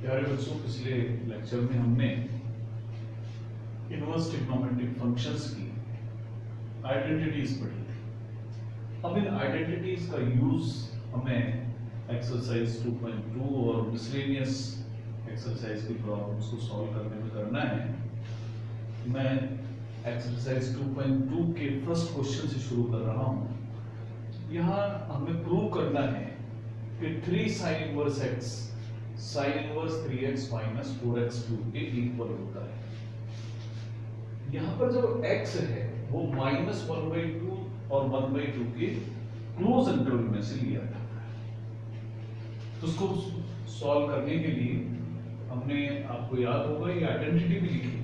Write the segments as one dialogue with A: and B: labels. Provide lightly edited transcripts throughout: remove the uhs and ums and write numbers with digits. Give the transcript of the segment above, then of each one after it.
A: प्यारे बच्चों, पिछले लेक्चर में हमने इनवर्स ट्रिग्नोमेट्रिक फंक्शंस की आइडेंटिटीज पढ़ी थी। अब इन आइडेंटिटीज का यूज हमें एक्सरसाइज 2.2 और मिसलेनियस एक्सरसाइज की प्रॉब्लम्स को सॉल्व करने में करना है। मैं एक्सरसाइज 2.2 के फर्स्ट क्वेश्चन से शुरू कर रहा हूं। यहाँ हमें प्रूव करना है कि 3 sin inverse x sin inverse 3x minus 4x cube के इक्वल होता है। यहाँ पर जो x है वो -1/2 और 1/2 के क्लोज इंटरवल में से लिया जाता है। तो उसको सॉल्व करने के लिए हमने, आपको याद होगा, ये आइडेंटिटी भी लिखी है।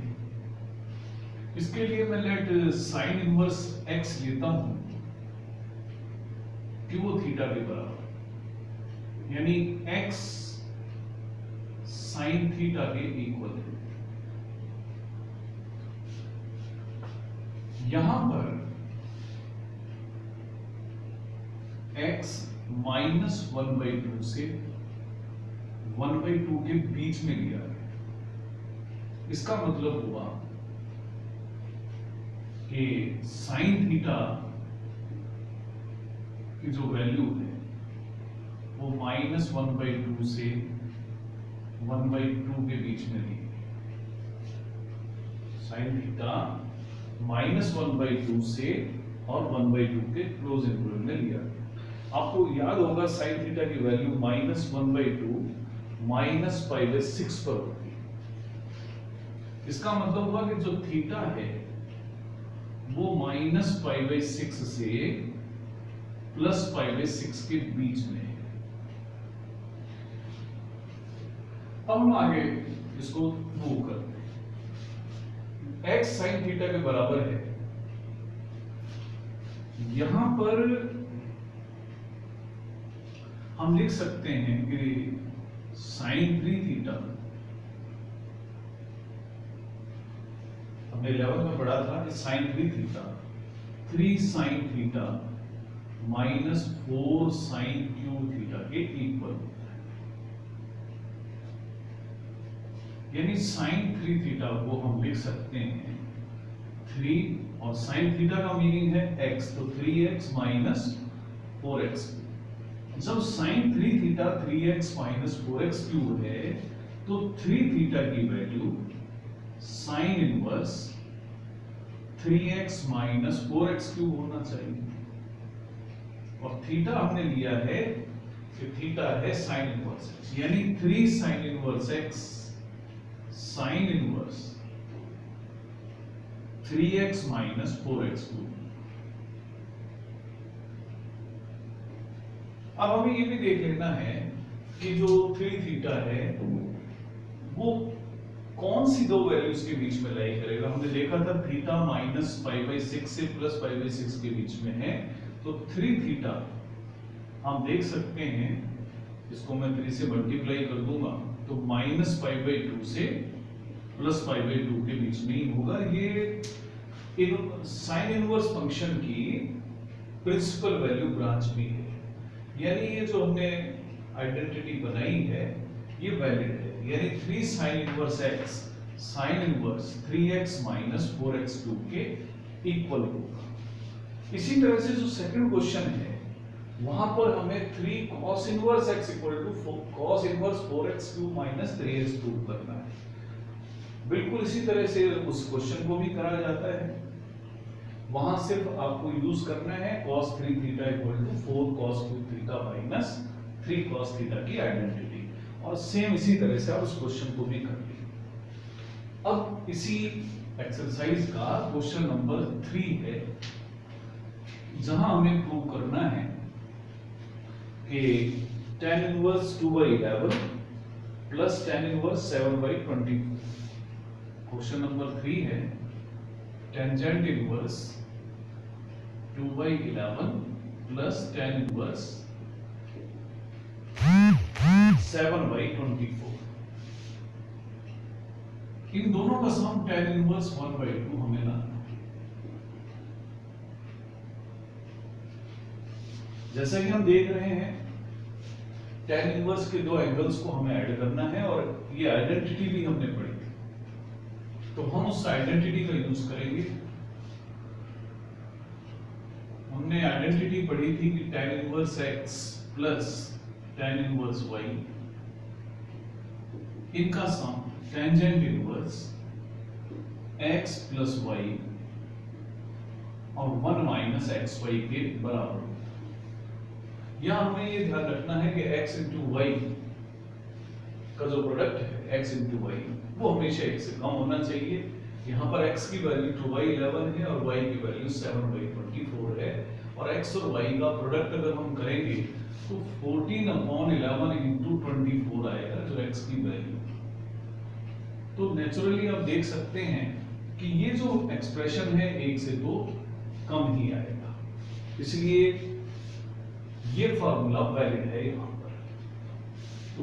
A: इसके लिए मैं लेट sin इनवर्स x लेता हूं कि वो थीटा के बराबर, यानी x sin थीटा के इक्वल है। यहां पर x -1/2 से 1/2 के बीच में लिया है। इसका मतलब हुआ कि sin थीटा की जो वैल्यू है वो -1/2 से 1/2 के बीच में ली। sin थीटा -1/2 से और 1/2 के क्लोज इंटरवल में लिया। आपको याद होगा sin थीटा की वैल्यू -1/2 -π/6 पर होती है। इसका मतलब हुआ कि जो थीटा है वो -π/6 से +π/6 के बीच में है। अब हम आगे इसको मूव करते हैं। x sin थीटा के बराबर है। यहां पर हम लिख सकते हैं कि sin 3 थीटा, हमने 11 में पढ़ा था कि sin 3 theta 3 sin theta -4 sin cube theta के इक्वल होता है। यानी sin 3 थीटा को हम लिख सकते हैं 3, और sin थीटा का मीनिंग है x, तो 3x माइनस 4x। जब sin 3 theta 3x minus 4x cube है तो 3 थीटा की value sin inverse 3x minus 4x cube होना चाहिए। और थीटा हमने लिया है कि थीटा है sin इनवर्स x, यानी 3 sin inverse x sin inverse 3x minus 4x cube. अब हमें ये भी देख लेना है कि जो 3 थीटा है वो कौन सी दो वैल्यूज के बीच में लाई करेगा। हमने देखा था थीटा -π/6 से +π/6 के बीच में है, तो 3 थीटा हम देख सकते हैं, इसको मैं 3 से मल्टीप्लाई कर दूंगा तो -π/2 से +π/2 के बीच में ही होगा। ये साइन इनवर्स फंक्शन की प्रिंसिपल वैल्यू ब्रांच भी है, यानी ये जो हमने आइडेंटिटी बनाई है ये वैलिड है। यानी 3 sin inverse x sin inverse 3x minus 4x cube के इक्वल होगा। इसी तरह से जो सेकंड क्वेश्चन है वहां पर हमें 3 cos inverse x equal to cos inverse 4x cube minus 3x cube करना है। बिल्कुल इसी तरह से उस क्वेश्चन को भी कराया जाता है। वहां सिर्फ आपको यूज करना है cos 3 theta equal to 4 cos cube theta minus 3 cos theta की आइडेंटिटी, और सेम इसी तरह से आप उस क्वेश्चन को भी कर लीजिए। अब इसी एक्सरसाइज का क्वेश्चन नंबर 3 है, जहां हमें प्रूव करना है कि tan inverse 2/11 plus tan inverse 7/24। Question number 3 है tangent inverse 2/11 plus tan inverse 7/24। इन दोनों का सम tan इनवर्स 1/2 हमें लाना है। जैसा कि हम देख रहे हैं tan इनवर्स के दो एंगल्स को हमें ऐड करना है और ये आइडेंटिटी भी हमने पढ़ी थी, तो हम उस आइडेंटिटी का यूज करेंगे। हमने आइडेंटिटी पढ़ी थी कि tan inverse x plus tan inverse y इनका sum tangent inverse x plus y और 1 माइनस एक्स वाई के बराबर। यहां हमें ये ध्यान रखना है कि x इंटू वाई का जो प्रोडक्ट है x इंटू वाई वो हमेशा 1 से कम होना चाहिए। यहाँ पर x की वैल्यू 2y11 है और y की वैल्यू 7y24 है और x और y का प्रोडक्ट अगर हम करेंगे तो 14/11 इंटू 24 आएगा जो x की वैल्यू। तो नेचुरली आप देख सकते हैं कि ये जो एक्सप्रेशन है 1 से 2 कम ही आएगा, इसलिए ये फॉर्मूला वैलिड है यहां पर। तो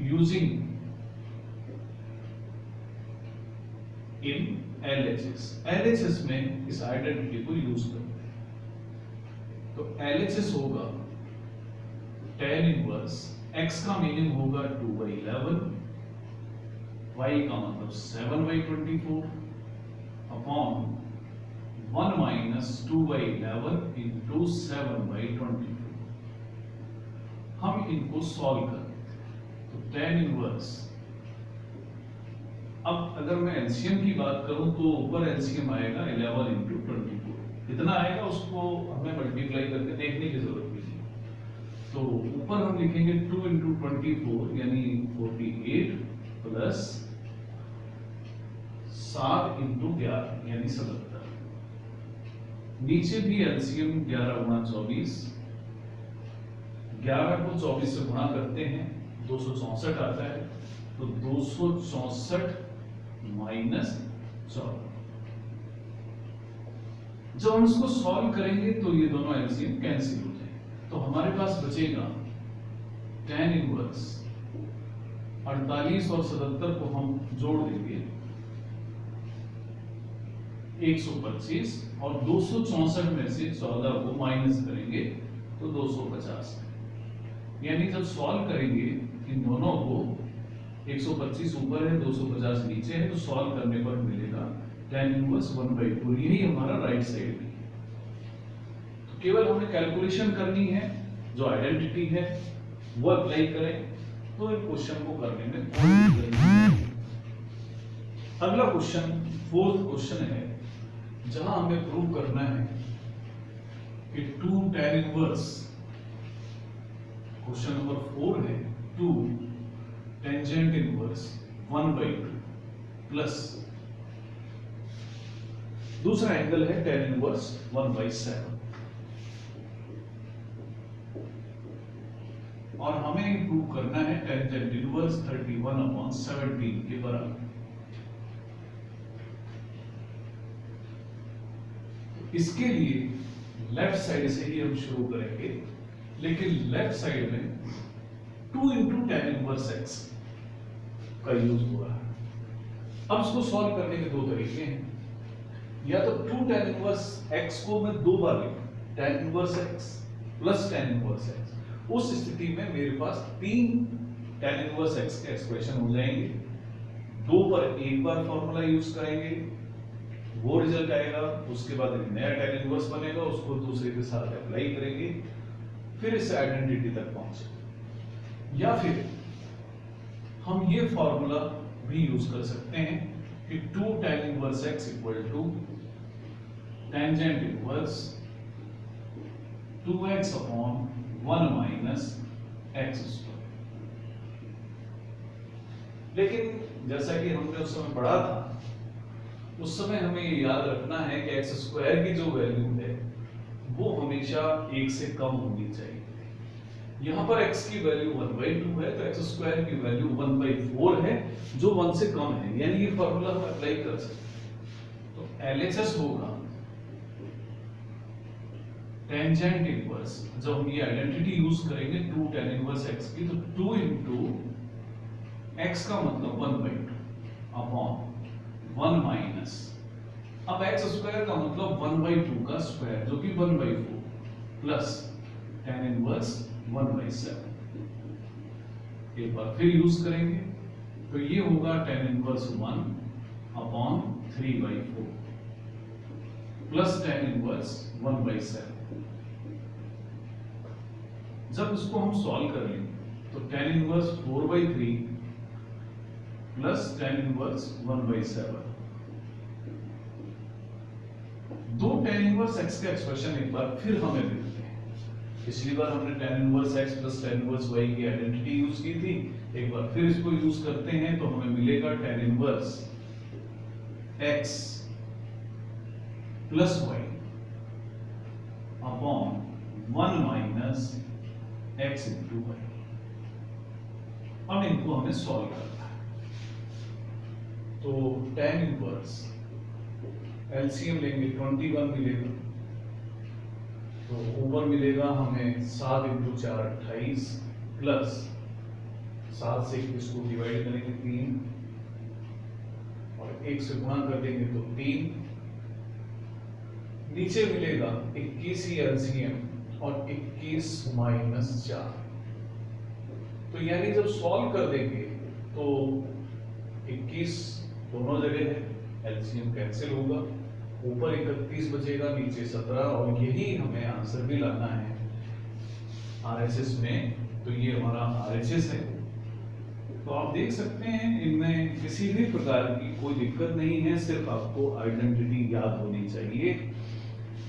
A: यूजिंग इन LHS में इस आइडेंटिटी को यूज करते हैं। तो LHS होगा tan इनवर्स x का मीनिंग होगा 2/11, y का मतलब 7/24 अपॉन 1 माइनस 2/11 इंटू 7/24। हम इनको सॉल्व करें तो tan इनवर्स, अब अगर मैं एलसीएम की बात करूं तो ऊपर एलसीएम आएगा 11 इंटू 24, इतना आएगा, उसको हमें मल्टीप्लाई करके देखने की जरूरत भी नहीं। तो ऊपर हम लिखेंगे 2 इंटू 24 यानी 48 प्लस 7 इंटू 11 यानी 77। नीचे भी एलसीएम 11 गुणा 24, 11 को 24 से गुणा करते हैं 264 आता है, तो 264 माइनस 14। जब हम इसको सॉल्व करेंगे तो ये दोनों एलसीएम कैंसिल हो जाएंगे, तो हमारे पास बचेगा tan इनवर्स 48 और 77 को हम जोड़ देंगे 125 और 264 में से 14 को माइनस करेंगे तो 250, यानी जब सॉल्व करेंगे इन दोनों को 125 ऊपर है 250 नीचे है, तो सॉल्व करने पर मिलेगा tan इनवर्स 1/2। यही हमारा राइट साइड है। तो केवल हमें कैलकुलेशन करनी है, जो आइडेंटिटी है वो अप्लाई करें, तो इस क्वेश्चन को करने में कोई दिक्कत नहीं। अगला क्वेश्चन 4th क्वेश्चन है, जहां हमें प्रूव करना है कि 2 tan इनवर्स, क्वेश्चन नंबर 4 है 2 टेंजेंट इनवर्स 1/2 प्लस दूसरा एंगल है tan इनवर्स 1/7, और हमें प्रूव करना है टेंजेंट इनवर्स 31/17 के बराबर। इसके लिए लेफ्ट साइड से ही हम शुरू करेंगे, लेकिन लेफ्ट साइड में 2 इंटू tan इनवर्स x का यूज हो रहा है। अब इसको सॉल्व करने के दो तरीके हैं, या तो 2 tan इनवर्स x को मैं दो बार लिखूं, tan inverse x plus tan inverse x, उस स्थिति में मेरे पास 3 tan इनवर्स x के एक्सप्रेशन हो जाएंगे। 2 पर एक बार फॉर्मूला यूज करेंगे, वो रिजल्ट आएगा, उसके बाद एक नया tan इनवर्स बनेगा, उसको दूसरे के साथ अप्लाई करेंगे, फिर इस आइडेंटिटी तक पहुंचे। या फिर हम ये फॉर्मूला भी यूज कर सकते हैं कि 2 tan inverse x equal to tangent inverse 2x upon 1 minus x square. लेकिन जैसा कि हमने उस समय पढ़ा था, उस समय हमें ये याद रखना है कि एक्स स्क्वायर की जो वैल्यू है वो हमेशा 1 से कम होनी चाहिए। यहाँ पर x की वैल्यू 1/2 है, तो एक्स स्क्वायर की वैल्यू 1/4 है जो 1 से कम है, यानी ये फॉर्मूला हम अप्लाई कर सकते हैं। तो LHS होगा टेंजेंट इनवर्स, जब हम ये आइडेंटिटी यूज करेंगे 2 tan इनवर्स x की, तो 2 इंटू x का मतलब 1/2 अपॉन 1 माइनस, अब एक्स स्क्वायर का मतलब 1/2 का स्क्वायर जो कि 1/4 प्लस tan इनवर्स 1/7। एक बार फिर यूज करेंगे तो ये होगा tan inverse 1 upon 3/4 plus tan inverse 1/7। जब इसको हम सॉल्व कर लें तो tan inverse 4/3 plus tan inverse 1/7। दो tan इनवर्स x का एक्सप्रेशन एक बार फिर हमें मिलते हैं। पिछली बार हमने tan inverse x plus tan inverse y की आइडेंटिटी यूज की थी, एक बार फिर इसको यूज करते हैं तो हमें मिलेगा tan inverse x plus y upon 1 minus x into y। अब इनको हमें सॉल्व करना है तो tan इनवर्स एलसीएम लेंगे 21 मिलेगा, तो ऊपर मिलेगा हमें 7 इंटू 4 28 प्लस 7 से 21 को डिवाइड करेंगे 3 और 1 से गुणा कर देंगे तो 3, नीचे मिलेगा 21 ही एलसीएम और 21 माइनस 4। तो यानी जब सॉल्व कर देंगे तो 21 दोनों जगह है, एलसीएम कैंसिल होगा, ऊपर 31 बचेगा, नीचे 17 और यही हमें आंसर भी लाना है आरएचएस में। तो ये हमारा आरएचएस है। तो आप देख सकते हैं इनमें किसी भी प्रकार की कोई दिक्कत नहीं है, सिर्फ आपको आइडेंटिटी याद होनी चाहिए।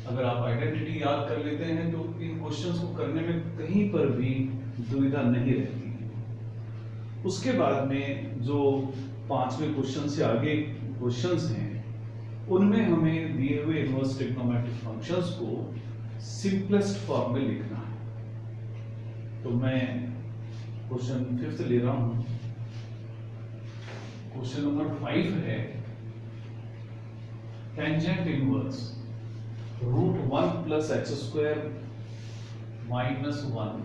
A: अगर आप आइडेंटिटी याद कर लेते हैं तो इन क्वेश्चंस को करने में कहीं पर भी दुविधा नहीं रहती है। उसके बाद में जो 5वें क्वेश्चन से आगे क्वेश्चंस हैं उनमें हमें दिए हुए इनवर्स ट्रिग्नोमेट्रिक फंक्शंस को सिंपलेस्ट फॉर्म में लिखना है। तो मैं क्वेश्चन 5th ले रहा हूं। क्वेश्चन नंबर 5 है tangent inverse √1 plus x square minus 1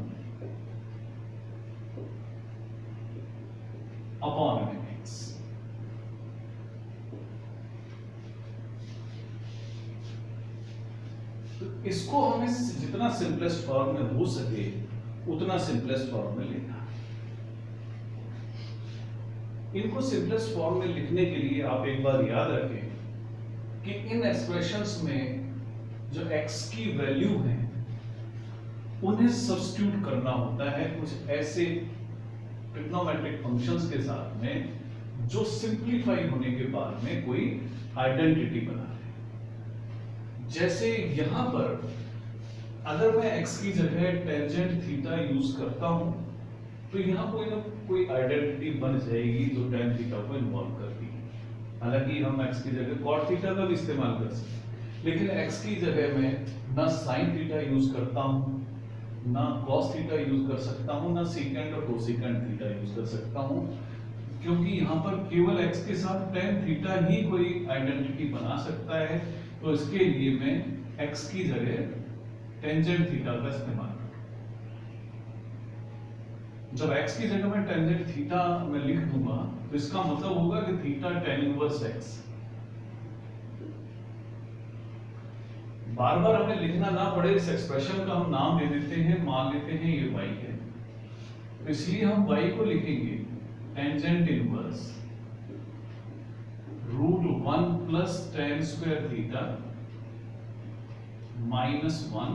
A: upon x। तो इसको हमें जितना सिंपलेस्ट फॉर्म में हो सके उतना सिंपलेस्ट फॉर्म में लेना है। इनको सिंपलेस्ट फॉर्म में लिखने के लिए आप एक बार याद रखें कि इन एक्सप्रेशंस में जो x की वैल्यू है उन्हें सब्स्टिट्यूट करना होता है कुछ ऐसे ट्रिग्नोमेट्रिक फंक्शंस के साथ में जो सिंपलीफाई होने के बाद में कोई आइडेंटिटी बना दे। जैसे यहां पर अगर मैं x की जगह टेंजेंट थीटा यूज करता हूं तो यहां कोई ना कोई आइडेंटिटी बन जाएगी जो tan थीटा को इन्वॉल्व करती है। हालांकि हम x की जगह cot थीटा का भी इस्तेमाल कर सकते हैं, लेकिन x की जगह में ना sin थीटा यूज करता हूं, ना cos थीटा यूज कर सकता हूं, ना secant और cosecant थीटा यूज कर सकता हूं, क्योंकि यहां पर केवल x के साथ tan थीटा ही कोई आइडेंटिटी बना सकता है। तो इसके लिए मैं x की जगह टेंजेंट थीटा का इस्तेमाल करूं। जब x की जगह मैं टेंजेंट थीटा में लिख दूंगा तो इसका मतलब होगा कि थीटा tan इनवर्स x। बार बार हमें लिखना ना पड़े, इस एक्सप्रेशन का हम नाम दे देते हैं, मान लेते हैं ये y है, तो इसलिए हम y को लिखेंगे tangent inverse √1 plus tan square theta minus 1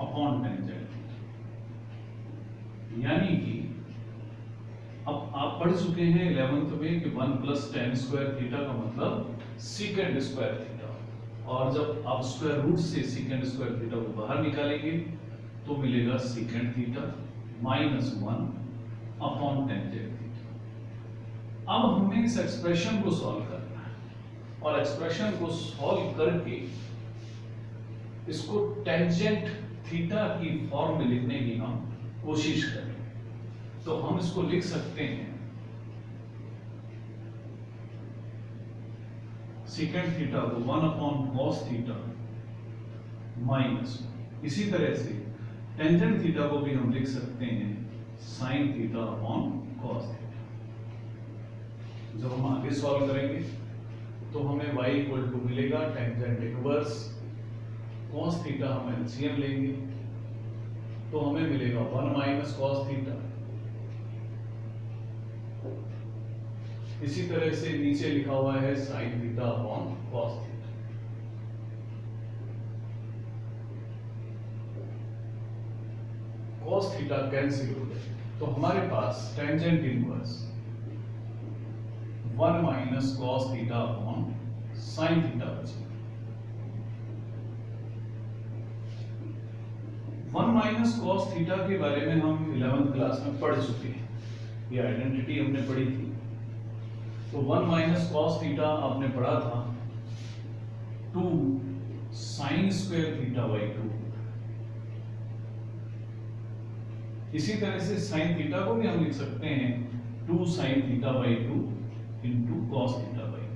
A: upon tangent. यानी कि अब आप पढ़ चुके हैं 11th में कि 1 प्लस tan स्क्वायर थीटा का मतलब secant स्क्वायर थीटा, और जब आप स्क्वायर रूट से secant स्क्वायर थीटा को बाहर निकालेंगे तो मिलेगा secant theta minus 1 upon tangent theta. अब हमें इस एक्सप्रेशन को सॉल्व करना है और एक्सप्रेशन को सॉल्व करके इसको टेंजेंट थीटा की फॉर्म में लिखने की हम कोशिश करें। तो हम इसको लिख सकते हैं secant थीटा को 1 अपॉन cos थीटा माइनस, इसी तरह से टेंजेंट थीटा को भी हम लिख सकते हैं sin theta upon cos theta. जब हम आगे सॉल्व करेंगे तो हमें y इक्वल टू मिलेगा टेंजेंट इनवर्स cos थीटा, हम एलसीएम लेंगे तो हमें मिलेगा 1 माइनस cos थीटा इसी तरह से नीचे लिखा हुआ है sine theta upon cos theta. Cos theta cancel हो जाए तो हमारे पास tangent inverse 1 minus cos theta upon sine theta बचेगा। 1 माइनस कॉस थीटा के बारे में हम 11th क्लास में पढ़ चुके हैं, ये आइडेंटिटी हमने पढ़ी थी। तो 1 माइनस कॉस थीटा आपने पढ़ा था 2 साइन स्क्वायर थीटा बाई 2। इसी तरह से साइन थीटा को भी हम लिख सकते हैं 2 sine theta by 2 into cos theta by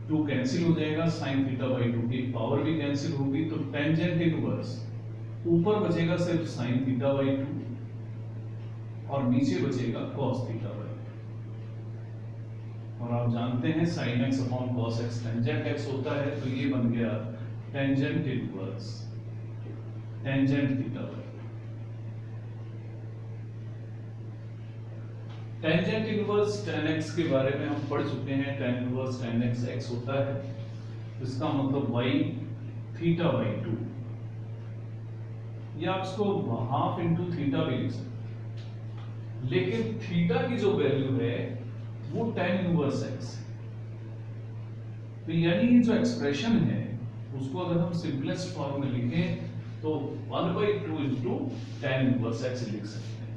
A: 2 cancel हो जाएगा, साइन थीटा बाई 2 की पावर भी कैंसिल होगी, तो टेंजेंट इनवर्स ऊपर बचेगा सिर्फ साइन थीटा बाई 2 और नीचे बचेगा कॉस थीटा बाई 2। और आप जानते हैं sine x upon cos x tangent x होता है, तो ये बन गया tangent inverse tangent theta by. Tangent inverse tan x के बारे में हम पढ़ चुके हैं, tan inverse tan x x होता है, इसका मतलब y थीटा बाई 2, या आप इसको हाफ इंटू थीटा भी लिख सकते हैं, लेकिन थीटा की जो वैल्यू है वो tan इनवर्स x है। तो यानी ये जो एक्सप्रेशन है उसको अगर हम सिंपलेस्ट फॉर्म में लिखें तो 1/2 इंटू tan इनवर्स x लिख सकते हैं।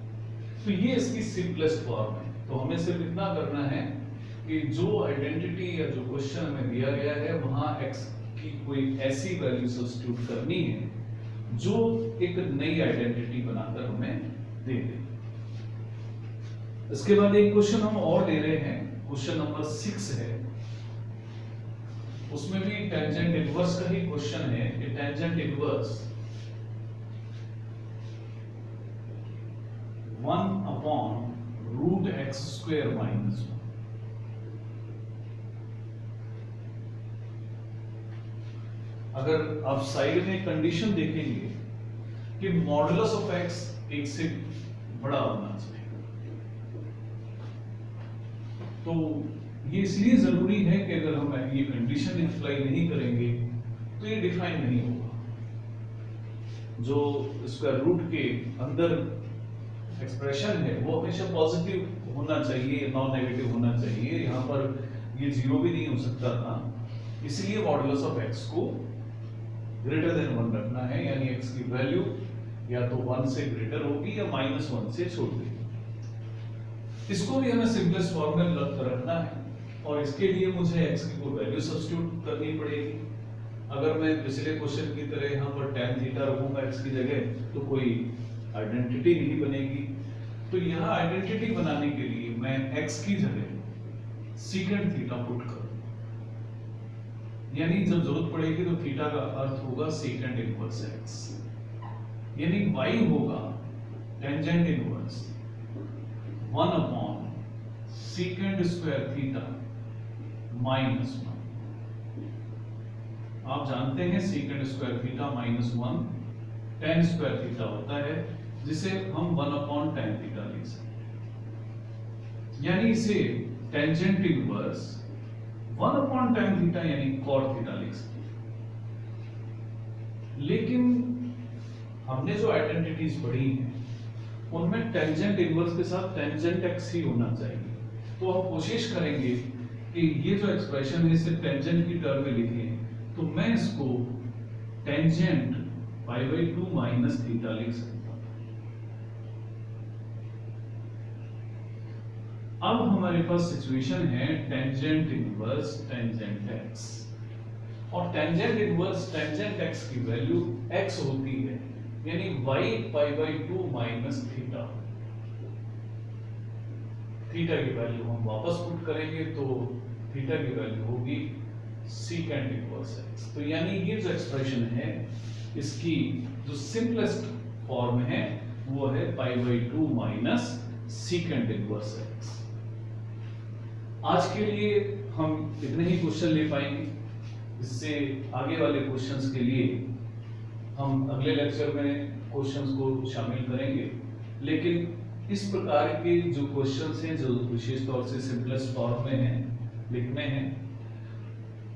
A: तो ये इसकी सिंपलेस्ट फॉर्म है। तो हमें सिर्फ इतना करना है कि जो आइडेंटिटी या जो क्वेश्चन हमें दिया गया है वहां x की कोई ऐसी वैल्यू सब्स्टिट्यूट करनी है जो एक नई आइडेंटिटी बनाकर हमें दे दे। इसके बाद एक क्वेश्चन हम और ले रहे हैं, क्वेश्चन नंबर 6 है, उसमें भी टेंजेंट इनवर्स का ही क्वेश्चन है। ये tangent inverse 1 upon root x square minus 1। अगर आप साइड में कंडीशन देखेंगे कि मॉडुलस ऑफ एक्स 1 से बड़ा होना चाहिए, तो ये इसलिए जरूरी है कि अगर हम ये कंडीशन अप्लाई नहीं करेंगे तो ये डिफाइन नहीं होगा। जो स्क्वायर रूट के अंदर एक्सप्रेशन है वो हमेशा पॉजिटिव होना चाहिए, नॉन नेगेटिव होना चाहिए। यहाँ पर ये 0 भी नहीं हो सकता था, इसलिए मॉडुलस ऑफ x को ग्रेटर देन 1 रखना है, यानी x की वैल्यू या तो 1 से ग्रेटर होगी या -1 से छोटी। इसको भी हमें सिंपलेस्ट फॉर्म में रखना है और इसके लिए मुझे x की कोई वैल्यू सब्स्टिट्यूट करनी पड़ेगी। अगर मैं पिछले क्वेश्चन की तरह यहाँ पर tan थीटा रखूंगा x की जगह तो कोई आइडेंटिटी नहीं बनेगी। तो यहाँ आइडेंटिटी बनाने के लिए मैं x की जगह सीकेंट थीटा पुट करूँ, यानी जब जरूरत पड़ेगी तो थीटा का अर्थ होगा सीकेंट इनवर्स x, यानी y होगा tangent inverse 1 upon secant square theta -1। आप जानते हैं secant square theta -1 tan square theta होता है, जिसे हम 1 अपॉन tan थीटा लिख सकते हैं, यानी इसे tangent inverse 1 upon tan theta यानी cot थीटा लिख सकते हैं। लेकिन हमने जो आइडेंटिटीज पढ़ी हैं उनमें टेंजेंट इनवर्स के साथ टेंजेंट x ही होना चाहिए। तो हम कोशिश करेंगे कि ये जो एक्सप्रेशन है इसे टेंजेंट की टर्म में लिखें, तो मैं इसको टेंजेंट π/2 माइनस थीटा लिख सकता हूं। अब हमारे पास सिचुएशन है टेंजेंट इनवर्स टेंजेंट x, और टेंजेंट इनवर्स टेंजेंट x की वैल्यू x होती है, यानी y π/2 माइनस थीटा। थीटा की वैल्यू हम वापस पुट करेंगे तो थीटा की वैल्यू होगी सीकेंट इनवर्स x। तो यानी ये जो एक्सप्रेशन है इसकी जो सिंपलेस्ट फॉर्म है वो है π/2 माइनस सीकेंट इनवर्स x। आज के लिए हम इतने ही क्वेश्चन ले पाएंगे, इससे आगे वाले क्वेश्चंस के लिए हम अगले लेक्चर में क्वेश्चंस को शामिल करेंगे। लेकिन इस प्रकार के जो क्वेश्चंस हैं जो विशेष तौर से सिंपलेस्ट फॉर्म में हैं लिखने हैं,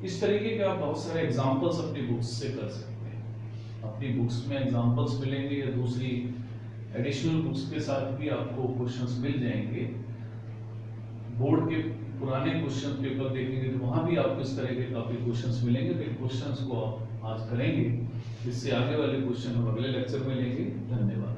A: इस तरीके के आप बहुत सारे एग्जांपल्स अपनी बुक्स से कर सकते हैं। अपनी बुक्स में एग्जांपल्स मिलेंगे या दूसरी एडिशनल बुक्स के साथ भी आपको क्वेश्चंस मिल जाएंगे। बोर्ड के पुराने क्वेश्चन पेपर देखेंगे तो वहां भी आपको इस तरह के काफी क्वेश्चंस मिलेंगे। तो क्वेश्चंस को आप आज करेंगे, इससे आगे वाले क्वेश्चन हम अगले लेक्चर में लेंगे। धन्यवाद।